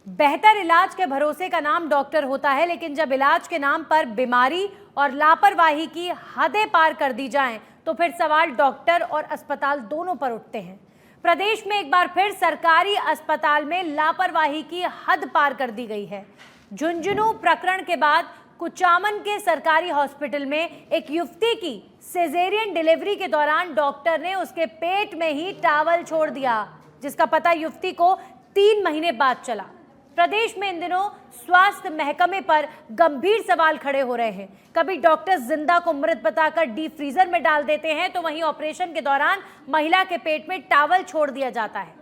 बेहतर इलाज के भरोसे का नाम डॉक्टर होता है, लेकिन जब इलाज के नाम पर बीमारी और लापरवाही की हदें पार कर दी जाएं, तो फिर सवाल डॉक्टर और अस्पताल दोनों पर उठते हैं। प्रदेश में एक बार फिर सरकारी अस्पताल में लापरवाही की हद पार कर दी गई है। झुंझुनू प्रकरण के बाद कुचामन के सरकारी हॉस्पिटल में एक युवती की सिजेरियन डिलीवरी के दौरान डॉक्टर ने उसके पेट में ही टॉवल छोड़ दिया, जिसका पता युवती को 3 महीने बाद चला। प्रदेश में इन दिनों स्वास्थ्य महकमे पर गंभीर सवाल खड़े हो रहे हैं। कभी डॉक्टर जिंदा को मृत बताकर डीप फ्रीजर में डाल देते हैं, तो वहीं ऑपरेशन के दौरान महिला के पेट में टॉवल छोड़ दिया जाता है।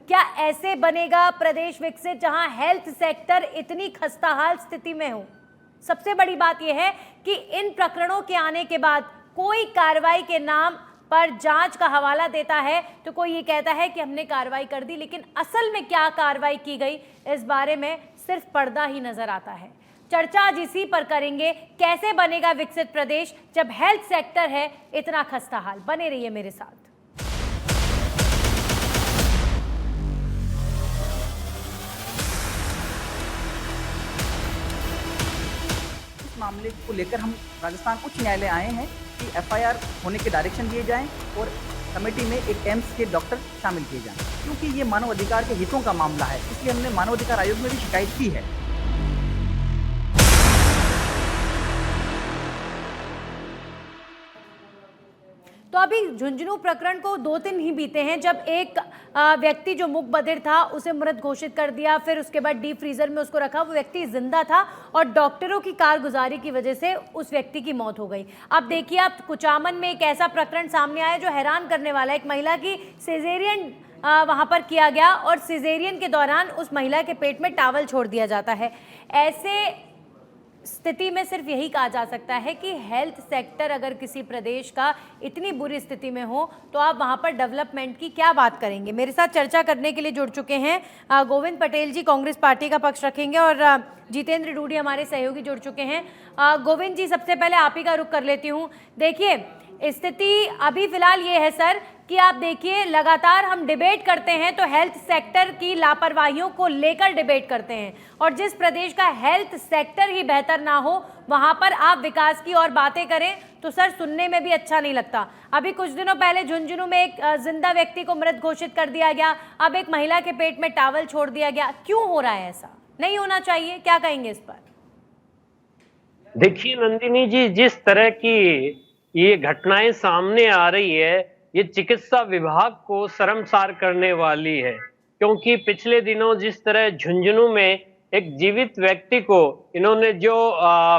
क्या ऐसे बनेगा प्रदेश विकसित, जहां हेल्थ सेक्टर इतनी खस्ताहाल स्थिति में हो? सबसे बड़ी बात यह है कि इन प्रकरणों के आने के बाद कोई कार्रवाई के नाम पर जांच का हवाला देता है तो कोई ये कहता है कि हमने कार्रवाई कर दी, लेकिन असल में क्या कार्रवाई की गई, इस बारे में सिर्फ पर्दा ही नजर आता है। चर्चा आज इसी पर करेंगे, कैसे बनेगा विकसित प्रदेश जब हेल्थ सेक्टर है इतना खस्ताहाल। बने रहिए मेरे साथ। मामले को लेकर हम राजस्थान उच्च न्यायालय आए हैं कि एफआईआर होने के डायरेक्शन दिए जाएं और कमेटी में एक एम्स के डॉक्टर शामिल किए जाएं, क्योंकि ये मानव अधिकार के हितों का मामला है। इसलिए हमने मानव अधिकार आयोग में भी शिकायत की है। तो अभी झुंझुनू प्रकरण को 2 दिन ही बीते हैं जब एक व्यक्ति जो मूक बधिर था उसे मृत घोषित कर दिया, फिर उसके बाद डीप फ्रीजर में उसको रखा। वो व्यक्ति जिंदा था और डॉक्टरों की कारगुजारी की वजह से उस व्यक्ति की मौत हो गई। अब देखिए, अब कुचामन में एक ऐसा प्रकरण सामने आया जो हैरान करने वाला है। एक महिला की सिजेरियन वहां पर किया गया और सिजेरियन के दौरान उस महिला के पेट में टॉवल छोड़ दिया जाता है। ऐसे स्थिति में सिर्फ यही कहा जा सकता है कि हेल्थ सेक्टर अगर किसी प्रदेश का इतनी बुरी स्थिति में हो तो आप वहां पर डेवलपमेंट की क्या बात करेंगे। मेरे साथ चर्चा करने के लिए जुड़ चुके हैं गोविंद पटेल जी, कांग्रेस पार्टी का पक्ष रखेंगे, और जितेंद्र डूडी हमारे सहयोगी जुड़ चुके हैं। गोविंद जी, सबसे पहले आप ही का रुख कर लेती हूँ। देखिए, स्थिति अभी फिलहाल ये है सर कि आप देखिए, लगातार हम डिबेट करते हैं तो हेल्थ सेक्टर की लापरवाहियों को लेकर डिबेट करते हैं, और जिस प्रदेश का हेल्थ सेक्टर ही बेहतर ना हो वहां पर आप विकास की और बातें करें तो सर सुनने में भी अच्छा नहीं लगता। अभी कुछ दिनों पहले झुंझुनू में एक जिंदा व्यक्ति को मृत घोषित कर दिया गया, अब एक महिला के पेट में टॉवल छोड़ दिया गया। क्यों हो रहा है ऐसा? नहीं होना चाहिए, क्या कहेंगे इस पर? देखिए नंदिनी जी, जिस तरह की ये घटनाएं सामने आ रही है, ये चिकित्सा विभाग को शर्मसार करने वाली है। क्योंकि पिछले दिनों जिस तरह झुंझुनू में एक जीवित व्यक्ति को इन्होंने जो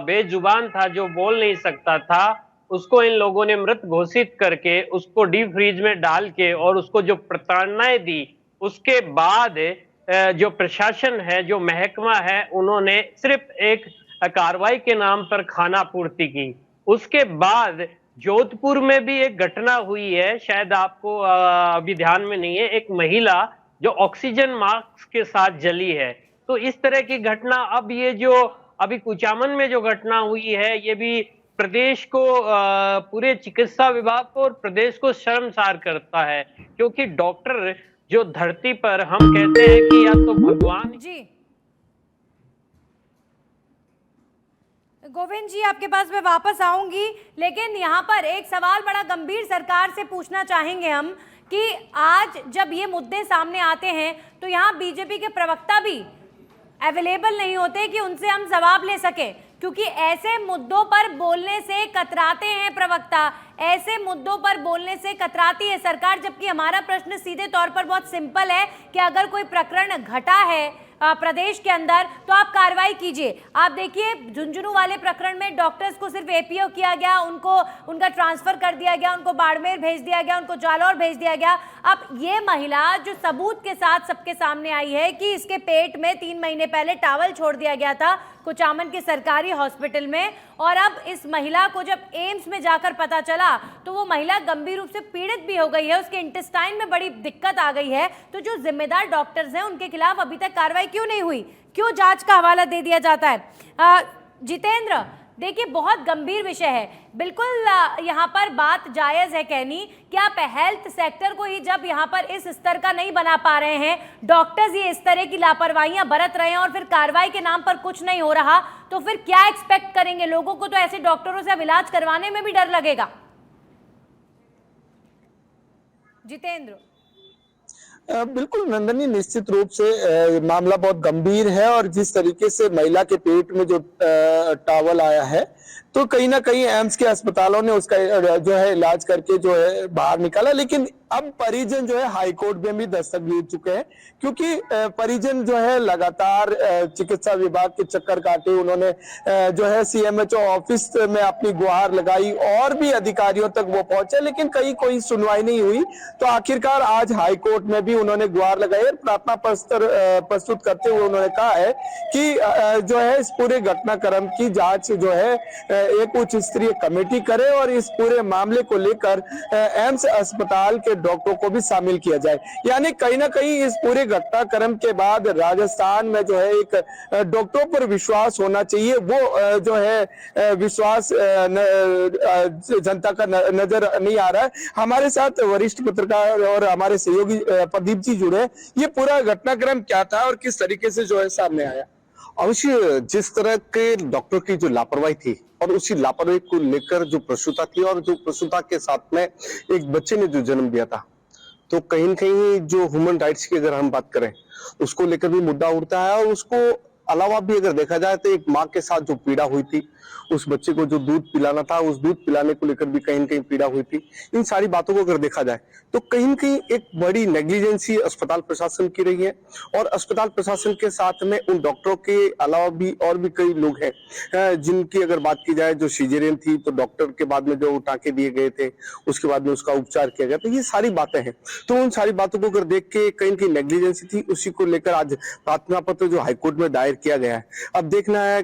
बेजुबान था, जो बोल नहीं सकता था, उसको इन लोगों ने मृत घोषित करके उसको डीप फ्रीज में डाल के और उसको जो प्रताड़नाएं दी, उसके बाद जो प्रशासन है, जो महकमा है, उन्होंने सिर्फ एक कार्रवाई के नाम पर खाना पूर्ति की। उसके बाद जोधपुर में भी एक घटना हुई है, शायद आपको अभी ध्यान में नहीं है, एक महिला जो ऑक्सीजन मास्क के साथ जली है। तो इस तरह की घटना, अब ये जो अभी कुचामन में जो घटना हुई है, ये भी प्रदेश को, पूरे चिकित्सा विभाग को और प्रदेश को शर्मसार करता है। क्योंकि डॉक्टर जो धरती पर हम कहते हैं कि या तो भगवान जी। गोविंद जी, आपके पास मैं वापस आऊंगी, लेकिन यहाँ पर एक सवाल बड़ा गंभीर सरकार से पूछना चाहेंगे हम कि आज जब ये मुद्दे सामने आते हैं तो यहाँ बीजेपी के प्रवक्ता भी अवेलेबल नहीं होते कि उनसे हम जवाब ले सके, क्योंकि ऐसे मुद्दों पर बोलने से कतराते हैं प्रवक्ता, ऐसे मुद्दों पर बोलने से कतराती है सरकार। जबकि हमारा प्रश्न सीधे तौर पर बहुत सिंपल है कि अगर कोई प्रकरण घटा है प्रदेश के अंदर तो आप कार्रवाई कीजिए। आप देखिए, झुंझुनू वाले प्रकरण में डॉक्टर्स को सिर्फ एपीओ किया गया, उनका ट्रांसफर कर दिया गया, उनको बाड़मेर भेज दिया गया, उनको जालौर भेज दिया गया। अब ये महिला जो सबूत के साथ सबके सामने आई है कि इसके पेट में 3 महीने पहले टॉवल छोड़ दिया गया था कुचामन के सरकारी हॉस्पिटल में, और अब इस महिला को जब एम्स में जाकर पता चला तो वो महिला गंभीर रूप से पीड़ित भी हो गई है, उसके इंटेस्टाइन में बड़ी दिक्कत आ गई है। तो जो जिम्मेदार डॉक्टर्स हैं उनके खिलाफ अभी तक कार्रवाई क्यों नहीं हुई? क्यों जांच का हवाला दे दिया जाता है? जितेंद्र, देखिए बहुत गंभीर विषय है, बिल्कुल यहाँ पर बात जायज़ है कहनी कि आप हेल्थ सेक्टर को ही जब यहाँ पर इस स्तर का नहीं बना पा रहे हैं, डॉक्टर्स ये इस तरह की लापरवाहियां बरत रहे हैं और फिर कार्रवाई के नाम पर कुछ नहीं हो रहा, तो फिर क्या एक्सपेक्ट करेंगे? लोगों को तो ऐसे डॉक्टरों से अब इलाज करवाने में भी डर लगेगा। जितेंद्र। बिल्कुल नंदनी, निश्चित रूप से मामला बहुत गंभीर है और जिस तरीके से महिला के पेट में जो टावल आया है, तो कहीं ना कहीं एम्स के अस्पतालों ने उसका जो है इलाज करके जो है बाहर निकाला, लेकिन अब परिजन जो है हाई कोर्ट में भी दस्तक दे चुके हैं, क्योंकि परिजन जो है लगातार चिकित्सा विभाग के चक्कर काटे। उन्होंने जो है सीएमएचओ ऑफिस में अपनी गुहार लगाई और भी अधिकारियों तक वो पहुंचे, लेकिन कहीं कोई सुनवाई नहीं हुई। तो आखिरकार आज हाई कोर्ट में भी उन्होंने गुहार लगाई और प्रार्थना पत्र प्रस्तुत करते हुए उन्होंने कहा है कि जो है इस पूरे घटनाक्रम की जांच जो है एक उच्च स्तरीय कमेटी करे और इस पूरे मामले को लेकर एम्स अस्पताल के डॉक्टरों को भी शामिल किया जाए। यानी कहीं ना कहीं इस पूरे घटनाक्रम के बाद राजस्थान में जो है एक डॉक्टरों पर विश्वास होना चाहिए, वो जो है विश्वास जनता का नजर नहीं आ रहा है। हमारे साथ वरिष्ठ पत्रकार और हमारे सहयोगी प्रदीप जी जुड़े। ये पूरा घटनाक्रम क्या था और किस तरीके से जो है सामने आया? अवश्य जिस तरह के डॉक्टर की जो लापरवाही थी और उसी लापरवाही को लेकर जो प्रसूता थी और जो प्रसूता के साथ में एक बच्चे ने जो जन्म दिया था, तो कहीं न कहीं जो ह्यूमन राइट्स की अगर हम बात करें उसको लेकर भी मुद्दा उठता है। और उसको अलावा भी अगर देखा जाए तो एक माँ के साथ जो पीड़ा हुई थी, उस बच्चे को जो दूध पिलाना था, उस दूध पिलाने को लेकर भी कहीं न कहीं पीड़ा हुई थी। इन सारी बातों को अगर देखा जाए तो कहीं न कहीं एक बड़ी नेग्लिजेंसी अस्पताल प्रशासन की रही है और अस्पताल प्रशासन के साथ में उन डॉक्टरों के अलावा भी और भी कई लोग हैं जिनकी अगर बात की जाए, जो सीजेरियन थी तो डॉक्टर के बाद में जो टाँके दिए गए थे, उसके बाद में उसका उपचार किया गया। तो ये सारी बातें हैं, तो उन सारी बातों को अगर देख के कहीं न कहीं नेग्लिजेंसी थी, उसी को लेकर आज प्रार्थना पत्र जो हाईकोर्ट में दायर किया गया है। अब देखना है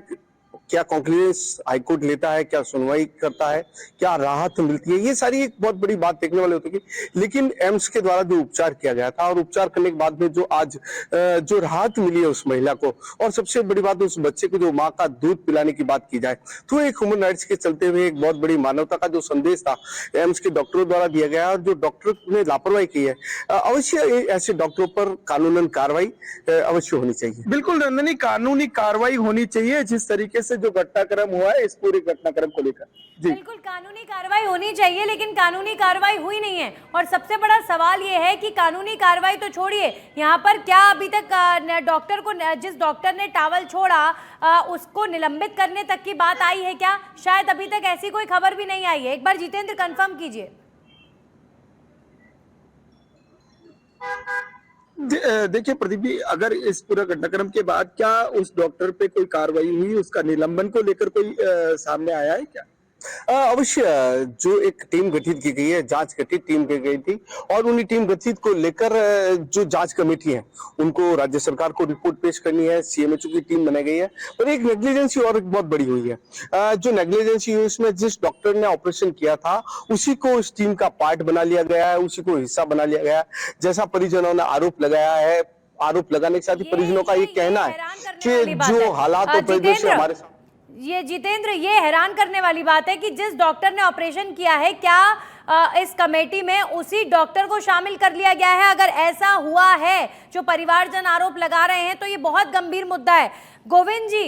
क्या कॉन्क्लूजन हाईकोर्ट लेता है, क्या सुनवाई करता है, क्या राहत मिलती है, ये सारी एक बहुत बड़ी बात देखने वाली होती है। लेकिन एम्स के द्वारा जो उपचार किया गया था और उपचार करने के बाद में जो आज जो राहत मिली है उस महिला को, और सबसे बड़ी बात उस बच्चे को जो माँ का दूध पिलाने की बात की जाए, तो एक ह्यूमन राइट्स के चलते हुए एक बहुत बड़ी मानवता का जो संदेश था एम्स के डॉक्टरों द्वारा दिया गया और जो डॉक्टर ने लापरवाही की है, अवश्य ऐसे डॉक्टरों पर कानूनन कार्रवाई अवश्य होनी चाहिए। बिल्कुल नंदनी, कानूनी कार्रवाई होनी चाहिए जिस तरीके से जो घटनाक्रम हुआ है इस पूरे घटनाक्रम को लेकर। जी बिल्कुल कानूनी कार्रवाई होनी चाहिए, लेकिन कानूनी कार्रवाई हुई नहीं है। और सबसे बड़ा सवाल ये है कि कानूनी कार्रवाई तो छोड़िए, यहाँ पर क्या अभी तक डॉक्टर को, जिस डॉक्टर ने टावल छोड़ा उसको निलंबित करने तक की बात आई है क्या? शायद अभी तक ऐसी कोई खबर भी नहीं आई है। एक बार जितेंद्र कंफर्म कीजिए। देखिए प्रदीप जी, अगर इस पूरा घटनाक्रम के बाद क्या उस डॉक्टर पे कोई कार्रवाई हुई, उसका निलंबन को लेकर कोई सामने आया है क्या? अवश्य जो एक टीम गठित की गई है, जांच गठित टीम की गई थी और उन्हीं टीम गठित को लेकर जो जांच कमेटी है उनको राज्य सरकार को रिपोर्ट पेश करनी है। सीएमएचओ की टीम बनाई गई है और एक नेग्लिजेंसी और एक बहुत बड़ी हुई है। जो नेग्लिजेंसी हुई उसमें जिस डॉक्टर ने ऑपरेशन किया था उसी को इस टीम का पार्ट बना लिया गया है, उसी को हिस्सा बना लिया गया है, जैसा परिजनों ने आरोप लगाया है। आरोप लगाने के साथ ही परिजनों का ये कहना है कि जो हालात और परिदृश्य हमारे साथ, ये जितेंद्र, ये हैरान करने वाली बात है कि जिस डॉक्टर ने ऑपरेशन किया है, क्या इस कमेटी में उसी डॉक्टर को शामिल कर लिया गया है? अगर ऐसा हुआ है, जो परिवारजन आरोप लगा रहे हैं, तो ये बहुत गंभीर मुद्दा है। गोविंद जी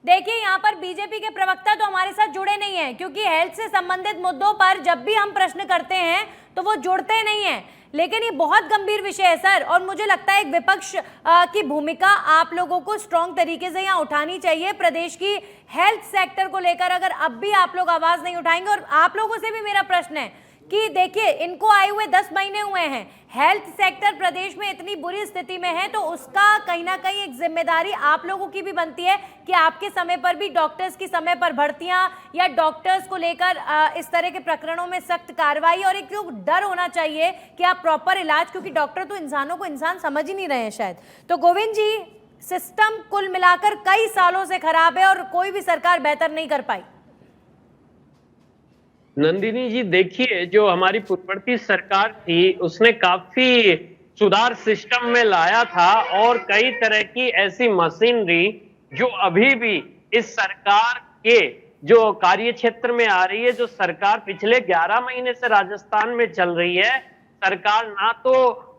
देखिए, यहाँ पर बीजेपी के प्रवक्ता तो हमारे साथ जुड़े नहीं हैं, क्योंकि हेल्थ से संबंधित मुद्दों पर जब भी हम प्रश्न करते हैं तो वो जुड़ते नहीं हैं। लेकिन ये बहुत गंभीर विषय है सर, और मुझे लगता है एक विपक्ष की भूमिका आप लोगों को स्ट्रॉन्ग तरीके से यहाँ उठानी चाहिए। प्रदेश की हेल्थ सेक्टर को लेकर अगर अब भी आप लोग आवाज नहीं उठाएंगे, और आप लोगों से भी मेरा प्रश्न है कि देखिए, इनको आए हुए 10 महीने हुए हैं, हेल्थ सेक्टर प्रदेश में इतनी बुरी स्थिति में है, तो उसका कहीं ना कहीं एक जिम्मेदारी आप लोगों की भी बनती है कि आपके समय पर भी डॉक्टर्स की समय पर भर्तियां या डॉक्टर्स को लेकर इस तरह के प्रकरणों में सख्त कार्रवाई, और एक डर होना चाहिए कि आप प्रॉपर इलाज, क्योंकि डॉक्टर तो इंसानों को इंसान समझ ही नहीं रहे हैं शायद। तो गोविंद जी, सिस्टम कुल मिलाकर कई सालों से खराब है और कोई भी सरकार बेहतर नहीं कर पाई। नंदिनी जी देखिए, जो हमारी पूर्ववर्ती सरकार थी उसने काफी सुधार सिस्टम में लाया था और कई तरह की ऐसी मशीनरी जो अभी भी इस सरकार के जो कार्य क्षेत्र में आ रही है, जो सरकार पिछले 11 महीने से राजस्थान में चल रही है, सरकार ना तो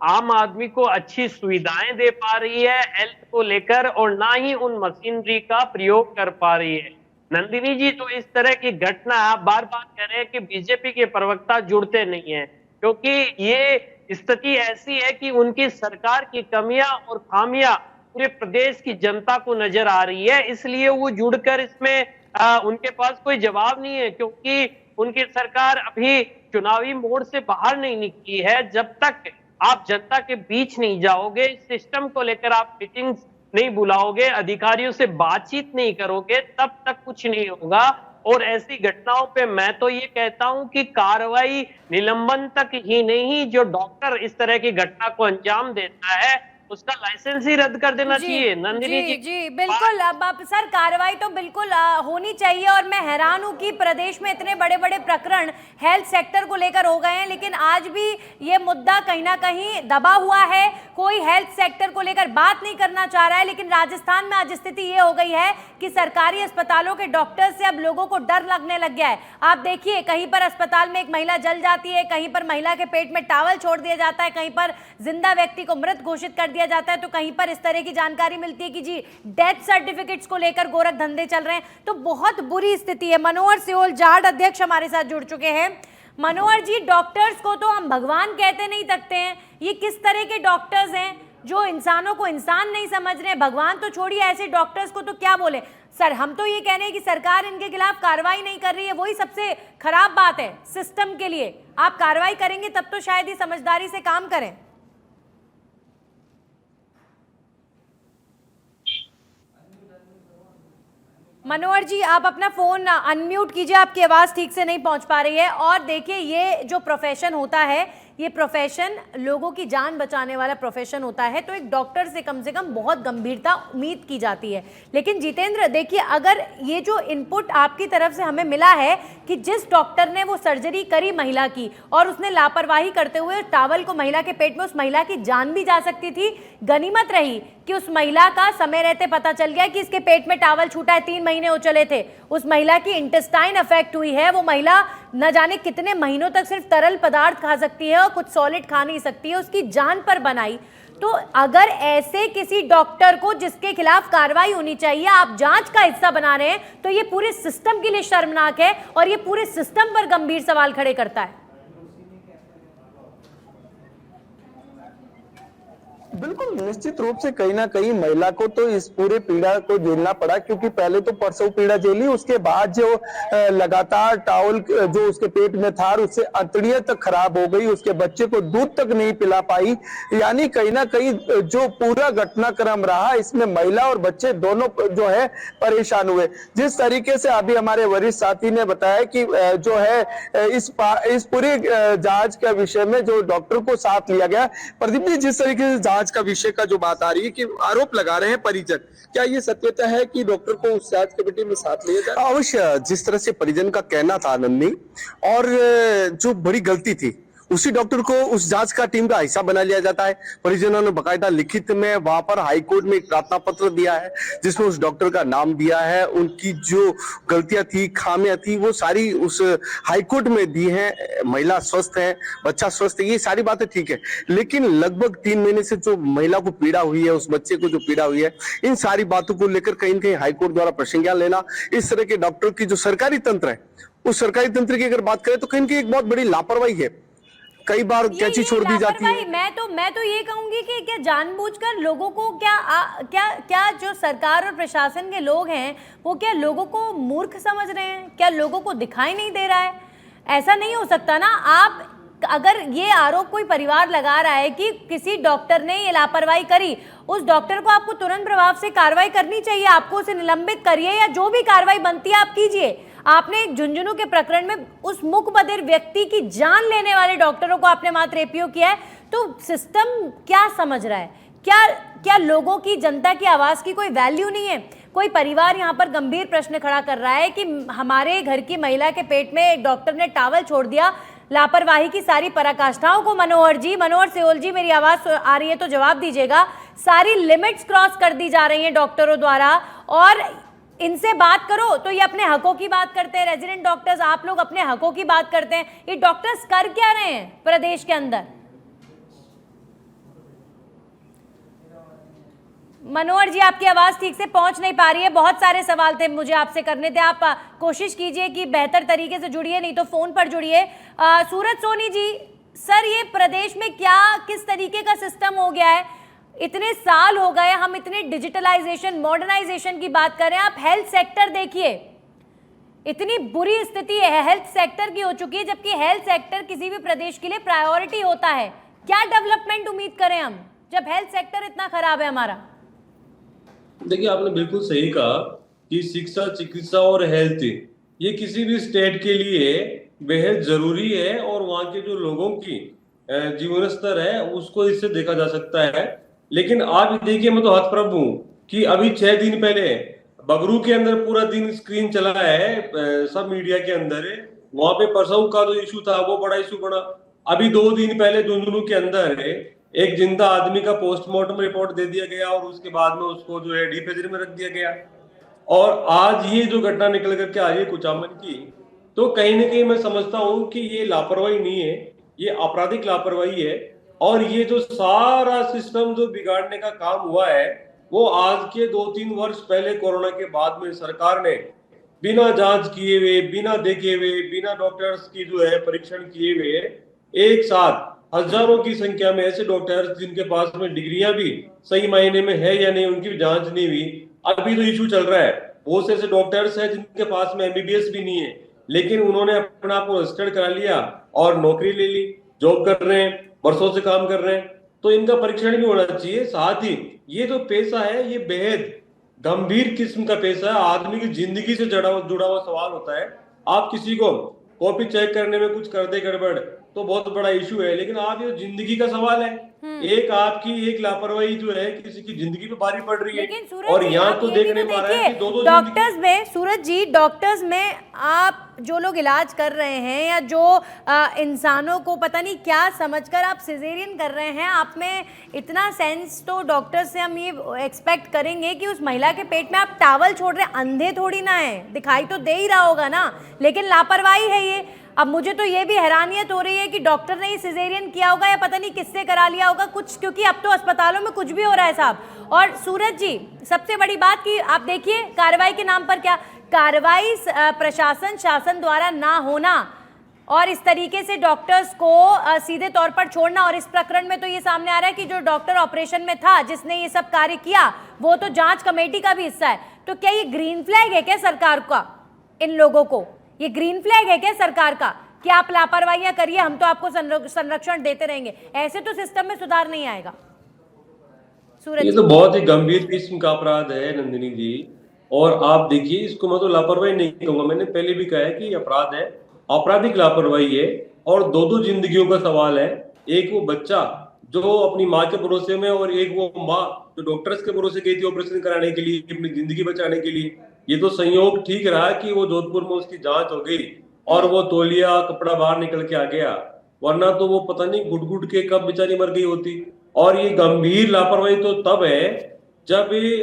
आम आदमी को अच्छी सुविधाएं दे पा रही है हेल्थ को लेकर, और ना ही उन मशीनरी का प्रयोग कर पा रही है। नंदिनी जी, जो इस तरह की घटना आप बार बार कह रहे हैं कि बीजेपी के प्रवक्ता जुड़ते नहीं है, क्योंकि ये स्थिति ऐसी है कि उनकी सरकार की कमियां और खामियां पूरे प्रदेश की जनता को नजर आ रही है, इसलिए वो जुड़कर इसमें उनके पास कोई जवाब नहीं है, क्योंकि उनकी सरकार अभी चुनावी मोड़ से बाहर नहीं निकली है। जब तक आप जनता के बीच नहीं जाओगे, सिस्टम को लेकर आप मीटिंग्स नहीं बुलाओगे, अधिकारियों से बातचीत नहीं करोगे, तब तक कुछ नहीं होगा। और ऐसी घटनाओं पे मैं तो ये कहता हूं कि कार्रवाई निलंबन तक ही नहीं, जो डॉक्टर इस तरह की घटना को अंजाम देता है उसका लाइसेंस ही रद्द कर देना चाहिए। नंदिनी जी बिल्कुल। अब सर कार्रवाई तो बिल्कुल होनी चाहिए, और मैं हैरान हूं कि प्रदेश में इतने बड़े बड़े प्रकरण हेल्थ सेक्टर को लेकर हो गए हैं, लेकिन आज भी ये मुद्दा कहीं ना कहीं दबा हुआ है। कोई हेल्थ सेक्टर को लेकर बात नहीं करना चाह रहा है। लेकिन राजस्थान में आज स्थिति ये हो गई है कि सरकारी अस्पतालों के डॉक्टर से अब लोगों को डर लगने लग गया है। आप देखिए, कहीं पर अस्पताल में एक महिला जल जाती है, कहीं पर महिला के पेट में टॉवल छोड़ दिया जाता है, कहीं पर जिंदा व्यक्ति को मृत घोषित कर दिया जाता है, तो कहीं पर इस तरह की जानकारी मिलती है कि जी डेथ सर्टिफिकेट्स को लेकर गोरख धंधे चल रहे हैं। तो बहुत बुरी स्थिति है। मनोहर सियोल, जाट अध्यक्ष हमारे साथ जुड़ चुके हैं। मनोहर जी, डॉक्टर्स को तो हम भगवान कहते नहीं सकते हैं। ये किस तरह के डॉक्टर्स हैं जो इंसानों को इंसान नहीं समझ रहे हैं? भगवान तो छोड़िए, ऐसे डॉक्टर्स को तो क्या बोले। सर, हम तो ये कह रहे हैं कि सरकार इनके खिलाफ कार्रवाई नहीं कर रही है, वही सबसे खराब बात है सिस्टम के लिए। आप कार्रवाई करेंगे तब तो शायद ही समझदारी से काम करें। मनोहर जी, आप अपना फोन अनम्यूट कीजिए, आपकी आवाज ठीक से नहीं पहुंच पा रही है। और देखिए, ये जो प्रोफेशन होता है, ये प्रोफेशन लोगों की जान बचाने वाला प्रोफेशन होता है, तो एक डॉक्टर से कम बहुत गंभीरता उम्मीद की जाती है। लेकिन जितेंद्र, देखिए, अगर ये जो इनपुट आपकी तरफ से हमें मिला है कि जिस डॉक्टर ने वो सर्जरी करी महिला की और उसने लापरवाही करते हुए टॉवल को महिला के पेट में, उस महिला की जान भी जा सकती थी। गनीमत रही कि उस महिला का समय रहते पता चल गया कि इसके पेट में टॉवल छूटा है, 3 महीने हो चले थे। उस महिला की इंटेस्टाइन अफेक्ट हुई है, वो महिला न जाने कितने महीनों तक सिर्फ तरल पदार्थ खा सकती है और कुछ सॉलिड खा नहीं सकती है, उसकी जान पर बनाई। तो अगर ऐसे किसी डॉक्टर को जिसके खिलाफ कार्रवाई होनी चाहिए आप जांच का हिस्सा बना रहे हैं, तो ये पूरे सिस्टम के लिए शर्मनाक है और ये पूरे सिस्टम पर गंभीर सवाल खड़े करता है। बिल्कुल, निश्चित रूप से कहीं ना कहीं महिला को तो इस पूरे पीड़ा को झेलना पड़ा, क्योंकि पहले तो प्रसव पीड़ा झेली, उसके बाद जो लगातार टॉवल जो उसके पेट में था उससे अंतड़ियां तक खराब हो गई, उसके बच्चे को दूध तक नहीं पिला पाई। यानी कहीं ना कहीं जो पूरा घटनाक्रम रहा, इसमें महिला और बच्चे दोनों जो है परेशान हुए। जिस तरीके से अभी हमारे वरिष्ठ साथी ने बताया कि जो है इस पूरी जांच के विषय में जो डॉक्टर को साथ लिया गया। प्रदीप जी, जिस तरीके से जांच का विषय का जो बात आ रही है कि आरोप लगा रहे हैं परिजन, क्या ये सत्यता है कि डॉक्टर को उस जांच कमेटी में साथ लिया जाए? अवश्य, जिस तरह से परिजन का कहना था नंदनी, और जो बड़ी गलती थी, उसी डॉक्टर को उस जांच का टीम का हिस्सा बना लिया जाता है। परिजनों ने बकायदा लिखित में वहां पर हाई कोर्ट में एक प्रार्थना पत्र दिया है जिसमें उस डॉक्टर का नाम दिया है, उनकी जो गलतियां थी, खामियां थी, वो सारी उस हाई कोर्ट में दी हैं। महिला स्वस्थ है, बच्चा स्वस्थ है, ये सारी बातें ठीक है, लेकिन लगभग 3 महीने से जो महिला को पीड़ा हुई है, उस बच्चे को जो पीड़ा हुई है, इन सारी बातों को लेकर कहीं न कहीं हाईकोर्ट द्वारा प्रसंज्ञान लेना, इस तरह के डॉक्टर की जो सरकारी तंत्र है, उस सरकारी तंत्र की अगर बात करें तो कहीं न कहीं एक बहुत बड़ी लापरवाही है। कई बार कैची छोड़ दी जाती है। मैं तो ये कहूंगी कि क्या जानबूझकर लोगों को क्या जो सरकार और प्रशासन के लोग हैं वो क्या लोगों को मूर्ख समझ रहे हैं? क्या लोगों को दिखाई नहीं दे रहा है? ऐसा नहीं हो सकता ना। आप अगर ये आरोप कोई परिवार लगा रहा है कि किसी डॉक्टर ने ये लापरवाही करी, उस डॉक्टर को आपको तुरंत प्रभाव से कार्रवाई करनी चाहिए। आपको उसे निलंबित करिए या जो भी कार्रवाई बनती है आप कीजिए। आपने एक झुंझुनू के प्रकरण में उस मुख बधिर व्यक्ति की जान लेने वाले डॉक्टरों को आपने मात्र एपीओ किया है, तो सिस्टम क्या समझ रहा है? क्या लोगों की, जनता की आवाज की कोई वैल्यू नहीं है? कोई परिवार यहाँ पर गंभीर प्रश्न खड़ा कर रहा है कि हमारे घर की महिला के पेट में एक डॉक्टर ने टॉवल छोड़ दिया। लापरवाही की सारी पराकाष्ठाओं को मनोहर सियोल जी, मेरी आवाज आ रही है तो जवाब दीजिएगा। सारी लिमिट्स क्रॉस कर दी जा रही हैं डॉक्टरों द्वारा, और इनसे बात करो तो ये अपने हकों की बात करते हैं। रेजिडेंट डॉक्टर्स, आप लोग अपने हकों की बात करते हैं, ये डॉक्टर्स कर क्या रहे हैं प्रदेश के अंदर? मनोहर जी, आपकी आवाज ठीक से पहुंच नहीं पा रही है। बहुत सारे सवाल थे मुझे आपसे करने थे। आप कोशिश कीजिए कि बेहतर तरीके से जुड़िए, नहीं तो फोन पर जुड़िए। सूरज सोनी जी, सर ये प्रदेश में क्या किस तरीके का सिस्टम हो गया है? इतने साल हो गए, हम इतने डिजिटलाइजेशन मॉडर्नाइजेशन की बात कर रहे हैं। आप हेल्थ सेक्टर देखिए, इतनी बुरी स्थिति है हेल्थ सेक्टर की हो चुकी है, जबकि हेल्थ सेक्टर किसी भी प्रदेश के लिए प्रायोरिटी होता है। क्या डेवलपमेंट उम्मीद करें हम जब हेल्थ सेक्टर इतना खराब है हमारा? देखिए, आपने बिल्कुल सही कहा कि शिक्षा, चिकित्सा और हेल्थ ये किसी भी स्टेट के लिए बेहद जरूरी है, और वहाँ के जो लोगों की जीवन स्तर है उसको इससे देखा जा सकता है। लेकिन आप देखिए, मैं तो हतप्रभ हूँ कि अभी 6 दिन पहले बगरू के अंदर पूरा दिन स्क्रीन चला है सब मीडिया के अंदर, वहां पे प्रसव का जो इशू था वो बड़ा इशू बना। अभी 2 दिन पहले झुंझुनू के अंदर एक जिंदा आदमी का पोस्टमार्टम रिपोर्ट दे दिया गया, और उसके बाद में उसको जो है डीपेजर में रख दिया गया। और आज ये जो घटना निकल करके आ रही है कुचामन की, तो कहीं ना कहीं मैं समझता हूँ कि ये लापरवाही नहीं है, ये आपराधिक लापरवाही है। और ये जो सारा सिस्टम जो बिगाड़ने का काम हुआ है, वो आज के 2-3 वर्ष पहले कोरोना के बाद में सरकार ने बिना जांच किए हुए, बिना देखे हुए, बिना डॉक्टर्स की जो है परीक्षण किए हुए, एक साथ हजारों की संख्या में ऐसे डॉक्टर्स जिनके पास में डिग्रियां भी सही मायने में है या नहीं, उनकी भी जांच नहीं हुई। अभी तो इशू चल रहा है, बहुत से ऐसे डॉक्टर्स हैं जिनके पास में एमबीबीएस भी नहीं है, लेकिन उन्होंने अपना आप को रजिस्टर्ड करा लिया और नौकरी ले ली, जॉब कर रहे हैं, वर्षों से काम कर रहे हैं। तो इनका परीक्षण भी होना चाहिए। साथ ही ये जो पेशा है ये बेहद गंभीर किस्म का पेशा है, आदमी की जिंदगी से जुड़ा हुआ सवाल होता है। आप किसी को कॉपी चेक करने में कुछ कर दे गड़बड़ तो बहुत बड़ा इशू है, लेकिन आप ये जिंदगी का सवाल है, एक आपकी एक लापरवाही जो है किसी की जिंदगी पे भारी पड़ रही है। और यहाँ तो देखने में आ रहा है कि दो डॉक्टर्स में, सूरज जी, डॉक्टर्स में आप जो लोग इलाज कर रहे हैं या जो इंसानों को पता नहीं क्या समझकर आप सिजेरियन कर रहे हैं, आप में इतना सेंस तो डॉक्टर से हम ये एक्सपेक्ट करेंगे कि उस महिला के पेट में आप टावल छोड़ रहे हैं। अंधे थोड़ी ना है, दिखाई तो दे ही रहा होगा ना, लेकिन लापरवाही है ये। अब मुझे तो ये भी हैरानियत हो रही है कि डॉक्टर ने ही सिजेरियन किया होगा या पता नहीं किससे करा लिया होगा कुछ, क्योंकि अब तो अस्पतालों में कुछ भी हो रहा है साहब। और सूरज जी, सबसे बड़ी बात कि आप देखिए कार्रवाई के नाम पर क्या कार्रवाई, प्रशासन शासन द्वारा ना होना और इस तरीके से डॉक्टर्स को सीधे तौर पर छोड़ना। और इस प्रकरण में तो ये सामने आ रहा है कि जो डॉक्टर ऑपरेशन में था जिसने ये सब कार्य किया वो तो जांच कमेटी का भी हिस्सा है। तो क्या ये ग्रीन फ्लैग है क्या सरकार का? इन लोगों को ये ग्रीन फ्लैग है क्या सरकार का कि आप लापरवाहियां करिए, हम तो आपको संरक्षण देते रहेंगे? ऐसे तो सिस्टम में सुधार नहीं आएगा। सूरज, ये तो बहुत ही गंभीर किस्म का अपराध है नंदिनी जी, और आप देखिए इसको मैं तो लापरवाही नहीं कहूंगा, मैंने पहले भी कहा है कि अपराध है, आपराधिक लापरवाही है। और 2 जिंदगियों का सवाल है, एक वो बच्चा जो अपनी माँ के भरोसे में, और एक वो माँ जो डॉक्टर्स के भरोसे गई थी ऑपरेशन कराने के लिए, अपनी जिंदगी बचाने के लिए। ये तो संयोग ठीक रहा कि वो जोधपुर में उसकी जांच हो गई और वो तौलिया कपड़ा बाहर निकल के आ गया, वरना तो वो पता नहीं घुट-घुट के कब बेचारी मर गई होती। और ये गंभीर लापरवाही तो तब है जब ये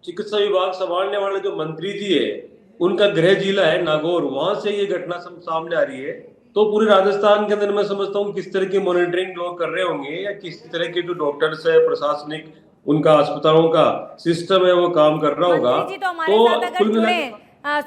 चिकित्सा विभाग संभालने वाले जो मंत्री जी है, उनका गृह जिला है नागौर, वहां से ये घटना सामने आ रही है। तो पूरे राजस्थान के अंदर मैं समझता हूँ किस तरह की मॉनिटरिंग लोग कर रहे होंगे, या किस तरह के जो डॉक्टर्स है, प्रशासनिक उनका अस्पतालों का सिस्टम है, वो काम कर रहा होगा। मंत्री जी तो हमारे साथ अगर जुड़े,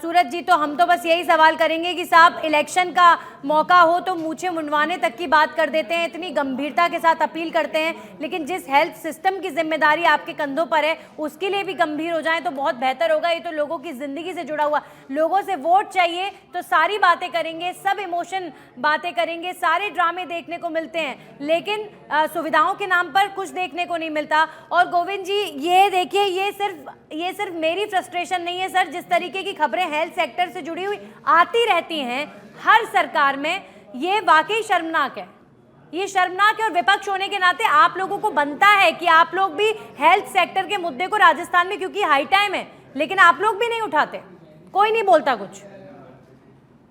सूरज जी, तो हम तो बस यही सवाल करेंगे कि साहब इलेक्शन का मौका हो तो मूछे मुंडवाने तक की बात कर देते हैं, इतनी गंभीरता के साथ अपील करते हैं, लेकिन जिस हेल्थ सिस्टम की जिम्मेदारी आपके कंधों पर है उसके लिए भी गंभीर हो जाए तो बहुत बेहतर होगा। ये तो लोगों की जिंदगी से जुड़ा हुआ, लोगों से वोट चाहिए तो सारी बातें करेंगे, सब इमोशन बातें करेंगे, सारे ड्रामे देखने को मिलते हैं, लेकिन सुविधाओं के नाम पर कुछ देखने को नहीं मिलता। और गोविंद जी, ये देखिए, ये सिर्फ मेरी फ्रस्ट्रेशन नहीं है सर, जिस तरीके की खबरें हेल्थ सेक्टर से जुड़ी हुई आती रहती हैं हर सरकार में, ये वाकई शर्मनाक है। ये शर्मनाक है और विपक्ष होने के नाते आप लोगों को बनता है कि आप लोग भी हेल्थ सेक्टर के मुद्दे को, राजस्थान में क्योंकि हाई टाइम है, लेकिन आप लोग भी नहीं उठाते, कोई नहीं बोलता कुछ।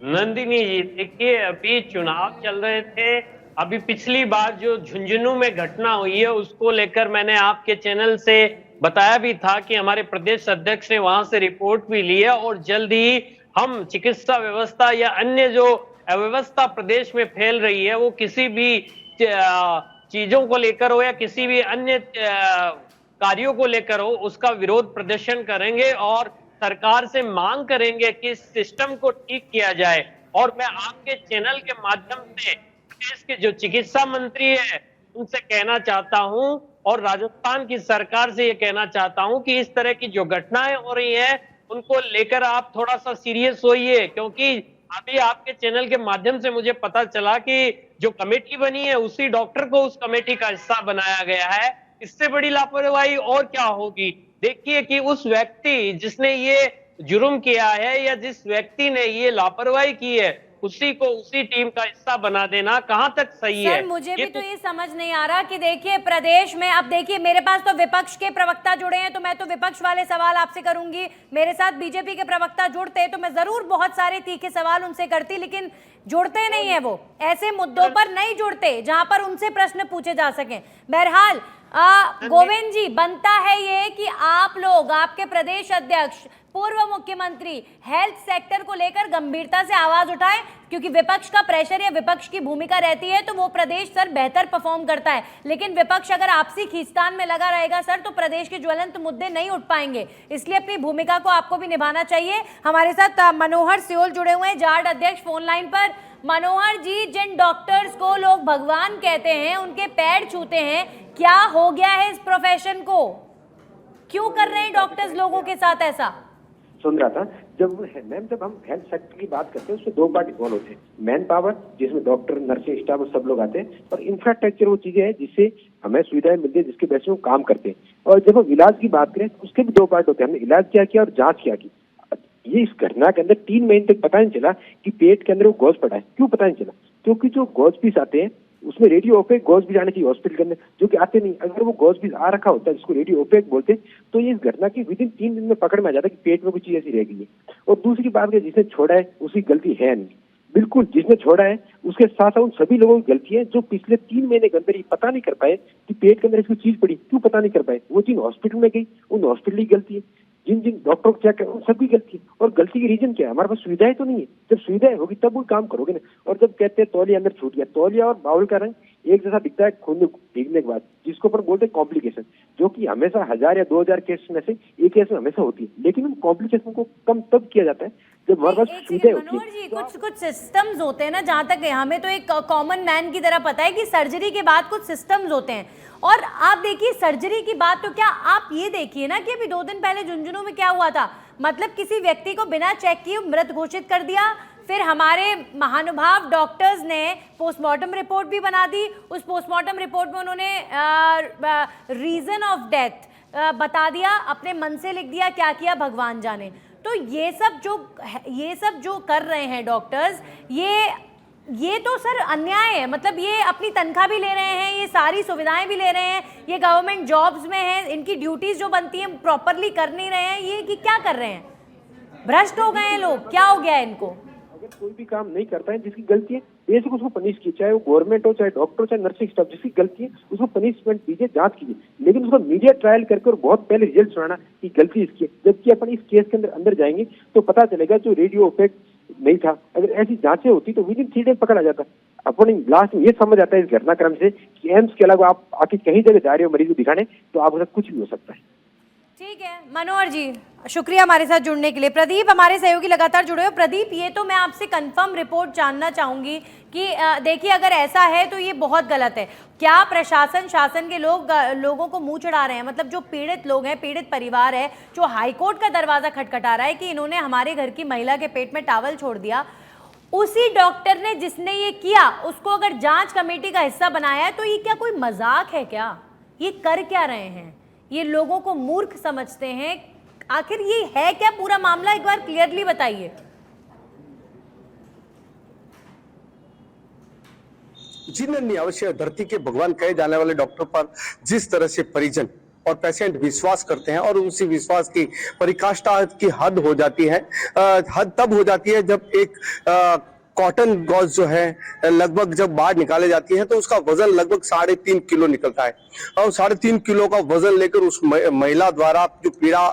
नंदिनी जी, देखिए अभी चुनाव चल रहे थे, अभी पिछली बार जो झुंझुनू में घटना हुई है उसको लेकर मैंने आपके चैनल से बताया भी था कि हमारे प्रदेश अध्यक्ष ने वहां से रिपोर्ट भी ली है और जल्द ही हम चिकित्सा व्यवस्था या अन्य जो अव्यवस्था प्रदेश में फैल रही है, वो किसी भी चीजों को लेकर हो या किसी भी अन्य कार्यों को लेकर हो, उसका विरोध प्रदर्शन करेंगे और सरकार से मांग करेंगे कि इस सिस्टम को ठीक किया जाए। और मैं आपके चैनल के माध्यम से प्रदेश के जो चिकित्सा मंत्री है उनसे कहना चाहता हूं और राजस्थान की सरकार से ये कहना चाहता हूं कि इस तरह की जो घटनाएं हो रही हैं उनको लेकर आप थोड़ा सा सीरियस होइए, क्योंकि अभी आपके चैनल के माध्यम से मुझे पता चला कि जो कमेटी बनी है उसी डॉक्टर को उस कमेटी का हिस्सा बनाया गया है। इससे बड़ी लापरवाही और क्या होगी। देखिए कि उस व्यक्ति जिसने ये जुर्म किया है या जिस व्यक्ति ने ये लापरवाही की है उसी को उसी टीम का हिस्सा बना देना कहां तक सही है। सर मुझे भी तो ये समझ नहीं आ रहा कि देखिए प्रदेश में, अब देखिए मेरे पास तो विपक्ष के प्रवक्ता जुड़े हैं तो मैं तो विपक्ष वाले सवाल आपसे करूंगी, मेरे साथ बीजेपी के प्रवक्ता जुड़ते तो मैं जरूर बहुत सारे तीखे सवाल उनसे करती, लेकिन जुड़ते नहीं है, वो ऐसे मुद्दों पर नहीं जुड़ते जहां पर उनसे प्रश्न पूछे जा सके। बहरहाल गोविंद जी, बनता है ये कि आप लोग, आपके प्रदेश अध्यक्ष, पूर्व मुख्यमंत्री हेल्थ सेक्टर को लेकर गंभीरता से आवाज उठाए, क्योंकि विपक्ष का प्रेशर या विपक्ष की भूमिका रहती है तो वो प्रदेश सर बेहतर परफॉर्म करता है, लेकिन विपक्ष अगर आपसी खींचतान में लगा रहेगा सर तो प्रदेश के ज्वलंत मुद्दे नहीं उठ पाएंगे, इसलिए अपनी भूमिका को आपको भी निभाना चाहिए। हमारे साथ मनोहर सियोल जुड़े हुए हैं, जाट अध्यक्ष, फोन लाइन पर। मनोहर जी, जिन डॉक्टर्स को लोग भगवान कहते हैं, उनके पैर छूते हैं, क्या हो गया है इस प्रोफेशन को? क्यों कर रहे हैं डॉक्टर्स लोगों के साथ ऐसा? सुन रहा था जब हम हेल्थ सेक्टर की बात करते हैं उसमें दो पार्ट इन्वॉल्व होते हैं, मैन पावर जिसमें डॉक्टर, नर्सिंग स्टाफ और सब लोग आते हैं, और इंफ्रास्ट्रक्चर वो चीजें हैं जिससे हमें सुविधाएं मिलती है, जिसके बेस पे हम काम करते हैं। और जब हम इलाज की बात करें तो उसके भी दो पार्ट होते हैं, हमने इलाज क्या किया और जांच क्या की। ये इस घटना के अंदर 3 महीने तक पता नहीं चला कि पेट के अंदर वो गॉज पड़ा है। क्यों पता नहीं चला? क्योंकि जो गॉज पीस आते हैं उसमें रेडियो ओपेक गॉज भी जाने चाहिए हॉस्पिटल के अंदर, जो कि आते नहीं। अगर वो गॉज पीस आ रखा होता है जिसको रेडियो ओपेक बोलते हैं, तो ये इस घटना की विदिन 3 दिन में पकड़ में आ जाता है कि पेट में कुछ चीज ऐसी रह गई है। और दूसरी बात है, जिसने छोड़ा है उसकी गलती है नहीं, बिल्कुल जिसने छोड़ा है उसके साथ साथ उन सभी लोगों की गलती है जो पिछले 3 महीने के अंदर ही पता नहीं कर पाए कि पेट के अंदर इसकी चीज पड़ी। क्यों पता नहीं कर पाए? वो जिन हॉस्पिटल में गई उन हॉस्पिटल की गलती है, जिन डॉक्टर को चेक कर उन सबकी गलती है। और गलती की रीजन क्या है? हमारे पास सुविधाएं तो नहीं है। जब सुविधाएं होगी तब वो काम करोगे ना। और जब कहते हैं तौलिया अंदर छूट गया, तौलिया और बाउल का रंग एक जैसा दिखता है खून भीगने के बाद, जिसको अपन बोलते हैं कॉम्प्लिकेशन, जो कि हमेशा 1000 या 2000 केस में से एक केस में हमेशा होती है। लेकिन उन कॉम्प्लिकेशन को कम तब किया जाता है जब हमारे पास सुविधाएं होती है। मनोहर जी, कुछ सिस्टम्स होते हैं ना, जहां तक हमें तो एक कॉमन मैन की तरह पता है कि सर्जरी के बाद कुछ सिस्टम्स होते हैं। और आप देखिए सर्जरी की बात, तो क्या आप ये देखिए ना कि अभी 2 दिन पहले झुंझुनू में क्या हुआ था, मतलब किसी व्यक्ति को बिना चेक किए मृत घोषित कर दिया, फिर हमारे महानुभाव डॉक्टर्स ने पोस्टमार्टम रिपोर्ट भी बना दी। उस पोस्टमार्टम रिपोर्ट में उन्होंने रीजन ऑफ डेथ बता दिया, अपने मन से लिख दिया, क्या किया भगवान जाने। तो ये सब जो कर रहे हैं डॉक्टर्स, ये तो सर अन्याय है। मतलब ये अपनी तनख्वाह भी ले रहे हैं, ये सारी सुविधाएं भी ले रहे हैं, ये गवर्नमेंट जॉब्स में हैं, इनकी ड्यूटीज जो बनती हैं प्रॉपरली कर नहीं रहे हैं, ये कि क्या कर रहे हैं? भ्रष्ट हो गए हैं लोग, क्या हो गया है इनको? अगर कोई भी काम नहीं करता है जिसकी गलती है, बेसिक उसको पनिश कीजिए, चाहे वो गवर्नमेंट हो, चाहे डॉक्टर हो, चाहे नर्सिंग स्टाफ, जिसकी गलती है उसको पनिशमेंट दीजिए, जांच कीजिए। लेकिन उसका मीडिया ट्रायल करके और बहुत पहले रिजल्ट सुनाना कि गलती इसकी है, जबकि अपन इस केस के अंदर जाएंगे तो पता चलेगा जो रेडियो ओपेक नहीं था। अगर ऐसी जांचें होती तो विदिन 3 डेज पकड़ आ जाता। अपन लास्ट में ये समझ आता है इस घटनाक्रम से कि एम्स के अलावा आप आके कहीं जगह जा रहे हो मरीज को दिखाने, तो आपके साथ कुछ भी हो सकता है। ठीक है मनोहर जी, शुक्रिया हमारे साथ जुड़ने के लिए। प्रदीप हमारे सहयोगी लगातार जुड़े हो। प्रदीप, ये तो मैं आपसे कंफर्म रिपोर्ट जानना चाहूंगी कि देखिए अगर ऐसा है तो ये बहुत गलत है। क्या प्रशासन, शासन के लोगों को मुंह चढ़ा रहे हैं? मतलब जो पीड़ित लोग हैं, पीड़ित परिवार है, जो हाईकोर्ट का दरवाजा खटखटा रहा है कि इन्होंने हमारे घर की महिला के पेट में टॉवल छोड़ दिया, उसी डॉक्टर ने जिसने ये किया उसको अगर जांच कमेटी का हिस्सा बनाया है, तो ये क्या कोई मजाक है क्या? ये कर क्या रहे हैं? ये लोगों को मूर्ख समझते हैं। आखिर ये है क्या पूरा मामला, एक बार क्लियरली बताइए। जिन्हें अवश्य धरती के भगवान कहे जाने वाले डॉक्टर पर जिस तरह से परिजन और पेशेंट विश्वास करते हैं और उसी विश्वास की पराकाष्ठा की हद हो जाती है, हद तब हो जाती है जब एक कॉटन गॉज जो है लगभग जब बाहर निकाले जाती है तो उसका वजन लगभग 3.5 किलो निकलता है, और 3.5 किलो का वजन लेकर उस महिला द्वारा जो पीड़ा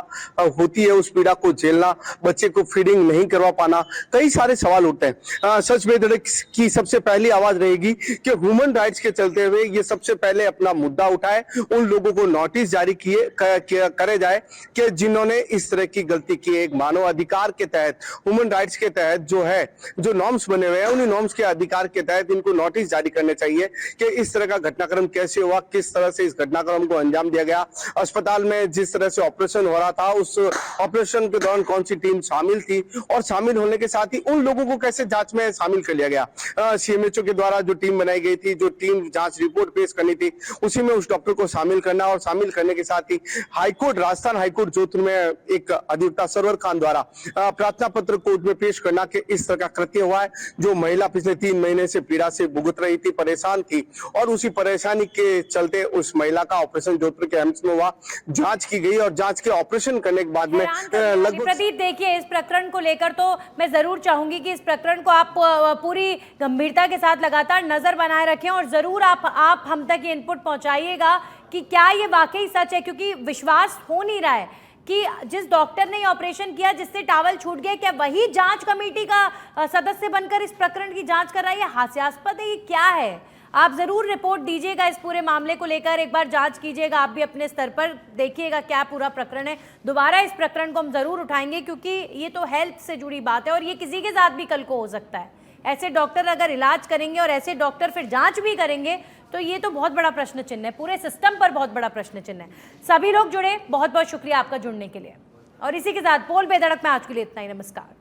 होती है उस पीड़ा को झेलना, बच्चे को फीडिंग नहीं करवा पाना, कई सारे सवाल उठते हैं। सच बेदर्द की सबसे पहली आवाज रहेगी कि ह्यूमन राइट्स के चलते हुए ये सबसे पहले अपना मुद्दा उठाए, उन लोगों को नोटिस जारी करे जाए कि जिन्होंने इस तरह की गलती की। एक मानव अधिकार के तहत, ह्यूमन राइट्स के तहत जो नॉर्म्स बने हुए हैं, उन्हीं नॉर्म्स के अधिकार के तहत इनको नोटिस जारी करने चाहिए कि इस तरह का घटनाक्रम कैसे हुआ, किस तरह से इस घटनाक्रम को अंजाम दिया गया, अस्पताल में जिस तरह से ऑपरेशन हो रहा था उस ऑपरेशन के दौरान कौन सी टीम शामिल थी, और शामिल होने के साथ ही उन लोगों को कैसे जांच में शामिल कर लिया गया। सीएमएचओ के द्वारा जो टीम बनाई गई थी, जो टीम जांच रिपोर्ट पेश करनी थी, उसी में उस डॉक्टर को शामिल करना, और शामिल करने के साथ ही हाईकोर्ट, राजस्थान हाईकोर्ट जोधपुर में एक अधिवक्ता सरवर खान द्वारा प्रार्थना पत्र कोर्ट में पेश करना कि इस तरह का कृत्य हुआ है। जो महिला पिछले 3 महीने से पीड़ा से भुगत रही थी, परेशान थी, और उसी परेशानी के चलते उस महिला का ऑपरेशन जोधपुर के एम्स में हुआ, जांच की गई, और जांच के ऑपरेशन करने के बाद में लगभग प्रदीप, देखिए इस प्रकरण को लेकर तो मैं जरूर चाहूंगी कि इस प्रकरण को आप पूरी गंभीरता के साथ लगातार नजर बनाए रखें, और जरूर आप हम तक ये इनपुट पहुंचाइएगा कि क्या ये वाकई सच है, क्योंकि विश्वास हो नहीं रहा है कि जिस डॉक्टर ने ऑपरेशन किया, जिससे टावल छूट गया, क्या वही जांच कमेटी का सदस्य बनकर इस प्रकरण की जांच कर रहा है? ये हास्यास्पद है, ये क्या है? आप जरूर रिपोर्ट दीजिएगा इस पूरे मामले को लेकर, एक बार जांच कीजिएगा, आप भी अपने स्तर पर देखिएगा क्या पूरा प्रकरण है। दोबारा इस प्रकरण को हम जरूर उठाएंगे, क्योंकि ये तो हेल्थ से जुड़ी बात है और ये किसी के साथ भी कल को हो सकता है। ऐसे डॉक्टर अगर इलाज करेंगे और ऐसे डॉक्टर फिर जांच भी करेंगे तो ये तो बहुत बड़ा प्रश्न चिन्ह है, पूरे सिस्टम पर बहुत बड़ा प्रश्न चिन्ह है। सभी लोग जुड़े, बहुत बहुत शुक्रिया आपका जुड़ने के लिए, और इसी के साथ पोल बेधड़क में आज के लिए इतना ही। नमस्कार।